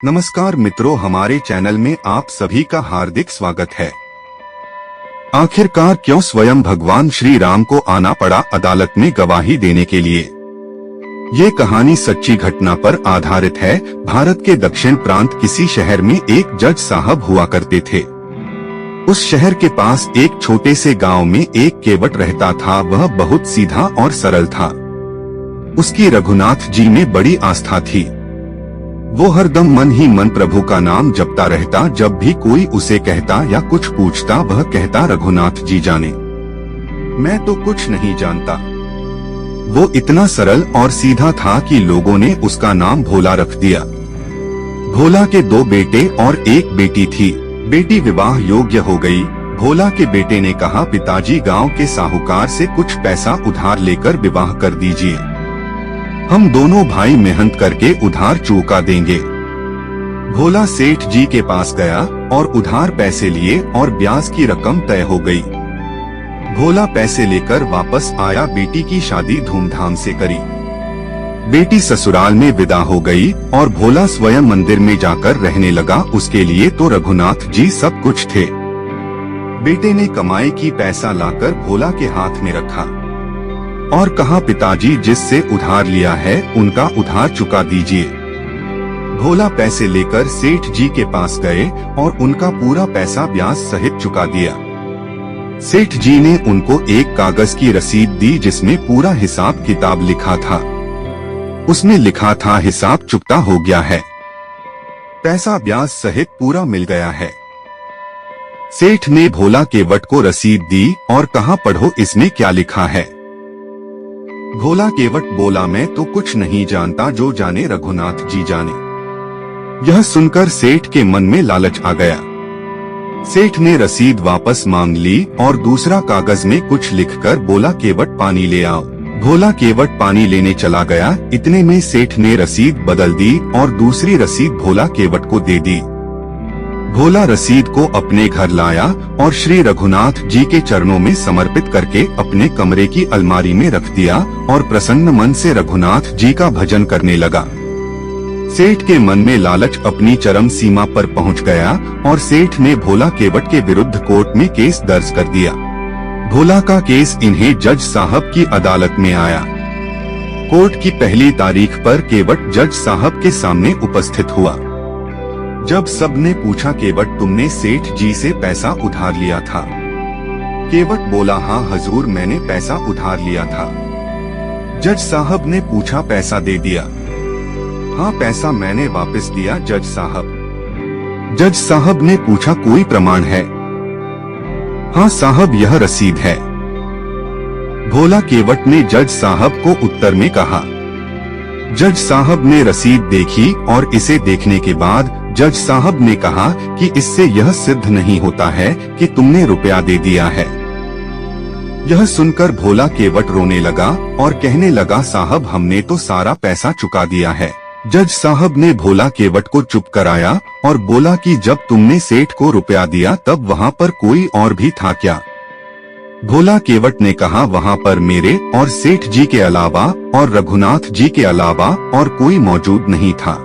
नमस्कार मित्रों, हमारे चैनल में आप सभी का हार्दिक स्वागत है। आखिरकार क्यों स्वयं भगवान श्री राम को आना पड़ा अदालत में गवाही देने के लिए? ये कहानी सच्ची घटना पर आधारित है। भारत के दक्षिण प्रांत किसी शहर में एक जज साहब हुआ करते थे। उस शहर के पास एक छोटे से गांव में एक केवट रहता था। वह बहुत सीधा और सरल था। उसकी रघुनाथ जी में बड़ी आस्था थी। वो हरदम मन ही मन प्रभु का नाम जपता रहता। जब भी कोई उसे कहता या कुछ पूछता, वह कहता, रघुनाथ जी जाने, मैं तो कुछ नहीं जानता। वो इतना सरल और सीधा था कि लोगों ने उसका नाम भोला रख दिया। भोला के 2 बेटे और 1 बेटी थी। बेटी विवाह योग्य हो गई। भोला के बेटे ने कहा, पिताजी गांव के साहूकार से कुछ पैसा उधार लेकर विवाह कर दीजिए। हम दोनों भाई मेहनत करके उधार चुका देंगे। भोला सेठ जी के पास गया और उधार पैसे लिए और ब्याज की रकम तय हो गई। भोला पैसे लेकर वापस आया। बेटी की शादी धूमधाम से करी। बेटी ससुराल में विदा हो गई और भोला स्वयं मंदिर में जाकर रहने लगा। उसके लिए तो रघुनाथ जी सब कुछ थे। बेटे ने कमाई की पैसा लाकर भोला के हाथ में रखा और कहा, पिताजी जिससे उधार लिया है उनका उधार चुका दीजिए। भोला पैसे लेकर सेठ जी के पास गए और उनका पूरा पैसा ब्याज सहित चुका दिया। सेठ जी ने उनको एक कागज की रसीद दी जिसमें पूरा हिसाब किताब लिखा था। उसमें लिखा था, हिसाब चुकता हो गया है, पैसा ब्याज सहित पूरा मिल गया है। सेठ ने भोला केवट को रसीद दी और कहा, पढ़ो इसमें क्या लिखा है। भोला केवट बोला, मैं तो कुछ नहीं जानता, जो जाने रघुनाथ जी जाने। यह सुनकर सेठ के मन में लालच आ गया। सेठ ने रसीद वापस मांग ली और दूसरा कागज में कुछ लिखकर बोला, केवट पानी ले आओ। भोला केवट पानी लेने चला गया। इतने में सेठ ने रसीद बदल दी और दूसरी रसीद भोला केवट को दे दी। भोला रसीद को अपने घर लाया और श्री रघुनाथ जी के चरणों में समर्पित करके अपने कमरे की अलमारी में रख दिया और प्रसन्न मन से रघुनाथ जी का भजन करने लगा। सेठ के मन में लालच अपनी चरम सीमा पर पहुंच गया और सेठ ने भोला केवट के विरुद्ध कोर्ट में केस दर्ज कर दिया। भोला का केस इन्हें जज साहब की अदालत में आया। कोर्ट की पहली तारीख पर केवट जज साहब के सामने उपस्थित हुआ। जब सबने पूछा, केवट तुमने सेठ जी से पैसा उधार लिया था? केवट बोला, हाँ हजूर, मैंने पैसा उधार लिया था। जज साहब ने पूछा, पैसा दे दिया? हाँ, पैसा मैंने वापस दिया जज साहब। जज साहब ने पूछा, कोई प्रमाण है? हाँ साहब, यह रसीद है। भोला केवट ने जज साहब को उत्तर में कहा। जज साहब ने रसीद देखी और इसे देखने के बाद जज साहब ने कहा कि इससे यह सिद्ध नहीं होता है कि तुमने रुपया दे दिया है। यह सुनकर भोला केवट रोने लगा और कहने लगा, साहब हमने तो सारा पैसा चुका दिया है। जज साहब ने भोला केवट को चुप कराया और बोला कि जब तुमने सेठ को रुपया दिया तब वहाँ पर कोई और भी था क्या? भोला केवट ने कहा, वहाँ पर मेरे और सेठ जी के अलावा और रघुनाथ जी के अलावा और कोई मौजूद नहीं था।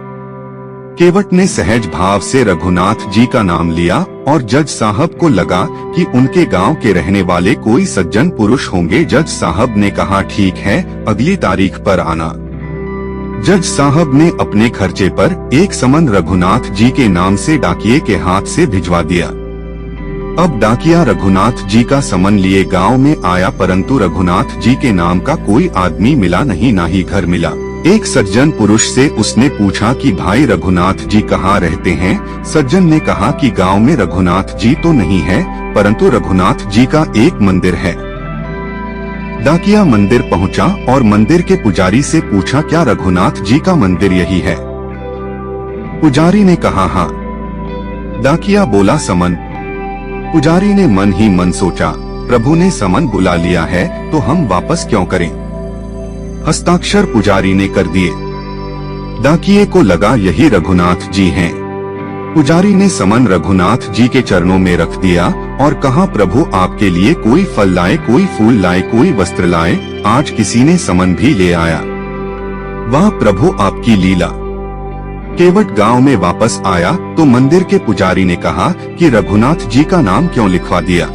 केवट ने सहज भाव से रघुनाथ जी का नाम लिया और जज साहब को लगा कि उनके गांव के रहने वाले कोई सज्जन पुरुष होंगे। जज साहब ने कहा, ठीक है, अगली तारीख पर आना। जज साहब ने अपने खर्चे पर एक समन रघुनाथ जी के नाम से डाकिये के हाथ से भिजवा दिया। अब डाकिया रघुनाथ जी का समन लिए गांव में आया, परंतु रघुनाथ जी के नाम का कोई आदमी मिला नहीं, ना ही घर मिला। एक सज्जन पुरुष से उसने पूछा कि भाई रघुनाथ जी कहाँ रहते हैं? सज्जन ने कहा कि गांव में रघुनाथ जी तो नहीं है, परंतु रघुनाथ जी का एक मंदिर है। डाकिया मंदिर पहुंचा और मंदिर के पुजारी से पूछा, क्या रघुनाथ जी का मंदिर यही है? पुजारी ने कहा, हाँ। डाकिया बोला, समन? पुजारी ने मन ही मन सोचा, प्रभु ने समन बुला लिया है तो हम वापस क्यों करें? हस्ताक्षर पुजारी ने कर दिए। डाकिये को लगा यही रघुनाथ जी हैं। पुजारी ने समन रघुनाथ जी के चरणों में रख दिया और कहा, प्रभु आपके लिए कोई फल लाए, कोई फूल लाए, कोई वस्त्र लाए। आज किसी ने समन भी ले आया। वाह प्रभु आपकी लीला। केवट गांव में वापस आया तो मंदिर के पुजारी ने कहा कि रघुनाथ जी का नाम क्यों लिखवा दिया।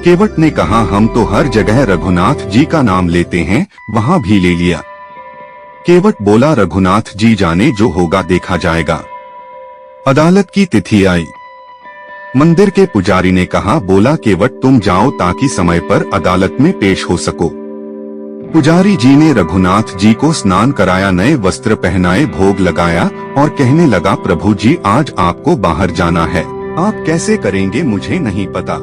केवट ने कहा, हम तो हर जगह रघुनाथ जी का नाम लेते हैं, वहाँ भी ले लिया। केवट बोला, रघुनाथ जी जाने, जो होगा देखा जाएगा। अदालत की तिथि आई। मंदिर के पुजारी ने कहा, बोला, केवट तुम जाओ ताकि समय पर अदालत में पेश हो सको। पुजारी जी ने रघुनाथ जी को स्नान कराया, नए वस्त्र पहनाए, भोग लगाया और कहने लगा, प्रभु जी आज आपको बाहर जाना है, आप कैसे करेंगे मुझे नहीं पता,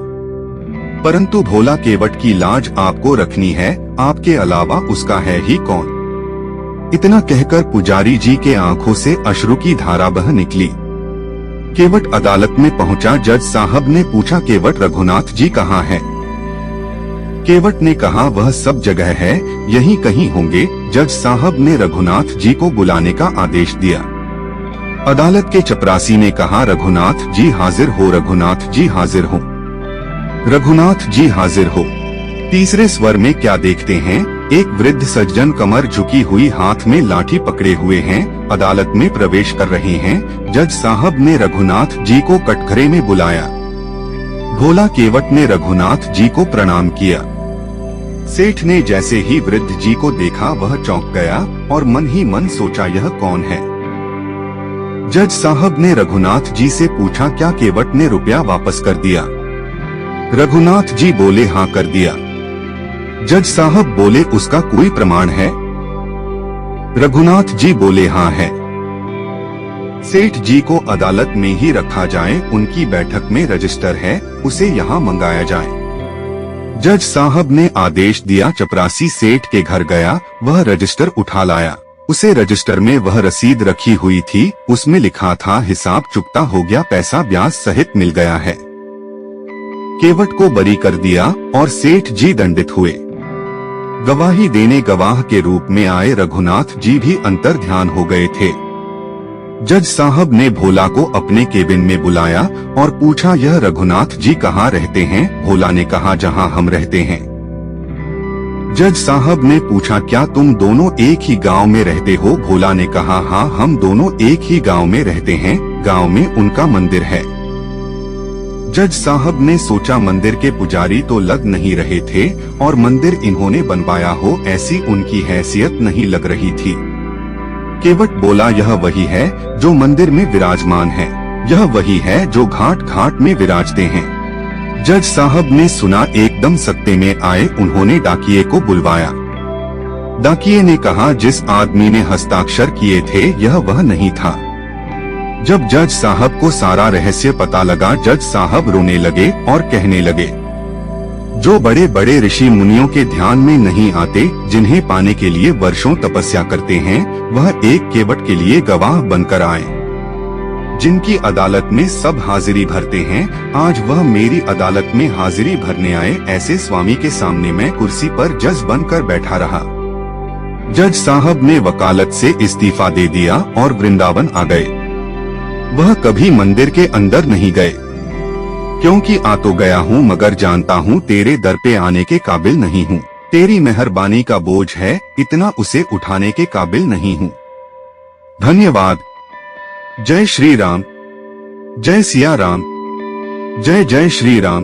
परंतु भोला केवट की लाज आपको रखनी है, आपके अलावा उसका है ही कौन। इतना कहकर पुजारी जी के आंखों से अश्रु की धारा बह निकली। केवट अदालत में पहुंचा। जज साहब ने पूछा, केवट रघुनाथ जी कहाँ है? केवट ने कहा, वह सब जगह है, यहीं कहीं होंगे। जज साहब ने रघुनाथ जी को बुलाने का आदेश दिया। अदालत के चपरासी ने कहा, रघुनाथ जी हाजिर हो, रघुनाथ जी हाजिर हो, रघुनाथ जी हाजिर हो। तीसरे स्वर में क्या देखते हैं? एक वृद्ध सज्जन कमर झुकी हुई, हाथ में लाठी पकड़े हुए हैं, अदालत में प्रवेश कर रहे हैं। जज साहब ने रघुनाथ जी को कटघरे में बुलाया। भोला केवट ने रघुनाथ जी को प्रणाम किया। सेठ ने जैसे ही वृद्ध जी को देखा वह चौंक गया और मन ही मन सोचा, यह कौन है? जज साहब ने रघुनाथ जी से पूछा, क्या केवट ने रुपया वापस कर दिया? रघुनाथ जी बोले, हाँ कर दिया। जज साहब बोले, उसका कोई प्रमाण है? रघुनाथ जी बोले, हाँ है। सेठ जी को अदालत में ही रखा जाए, उनकी बैठक में रजिस्टर है, उसे यहाँ मंगाया जाए। जज साहब ने आदेश दिया। चपरासी सेठ के घर गया, वह रजिस्टर उठा लाया। उसे रजिस्टर में वह रसीद रखी हुई थी, उसमें लिखा था, हिसाब चुकता हो गया, पैसा ब्याज सहित मिल गया है। केवट को बरी कर दिया और सेठ जी दंडित हुए। गवाही देने गवाह के रूप में आए रघुनाथ जी भी अंतर ध्यान हो गए थे। जज साहब ने भोला को अपने केबिन में बुलाया और पूछा, यह रघुनाथ जी कहाँ रहते हैं? भोला ने कहा, जहाँ हम रहते हैं। जज साहब ने पूछा, क्या तुम दोनों एक ही गांव में रहते हो? भोला ने कहा, हाँ हम दोनों एक ही गांव में रहते हैं, गांव में उनका मंदिर है। जज साहब ने सोचा, मंदिर के पुजारी तो लग नहीं रहे थे और मंदिर इन्होंने बनवाया हो ऐसी उनकी हैसियत नहीं लग रही थी। केवट बोला, यह वही है जो मंदिर में विराजमान है, यह वही है जो घाट घाट में विराजते हैं। जज साहब ने सुना, एकदम सकते में आए, उन्होंने डाकिये को बुलवाया। डाकिये ने कहा, जिस आदमी ने हस्ताक्षर किए थे यह वह नहीं था। जब जज साहब को सारा रहस्य पता लगा, जज साहब रोने लगे और कहने लगे, जो बड़े बड़े ऋषि मुनियों के ध्यान में नहीं आते, जिन्हें पाने के लिए वर्षों तपस्या करते हैं, वह एक केवट के लिए गवाह बनकर आए। जिनकी अदालत में सब हाजिरी भरते हैं, आज वह मेरी अदालत में हाजिरी भरने आए। ऐसे स्वामी के सामने मैं कुर्सी पर जज बनकर बैठा रहा। जज साहब ने वकालत से इस्तीफा दे दिया और वृंदावन आ गए। वह कभी मंदिर के अंदर नहीं गए, क्योंकि आ तो गया हूँ मगर जानता हूँ तेरे दर पे आने के काबिल नहीं हूँ। तेरी मेहरबानी का बोझ है, इतना उसे उठाने के काबिल नहीं हूँ। धन्यवाद। जय श्री राम, जय सिया राम, जय जय श्री राम।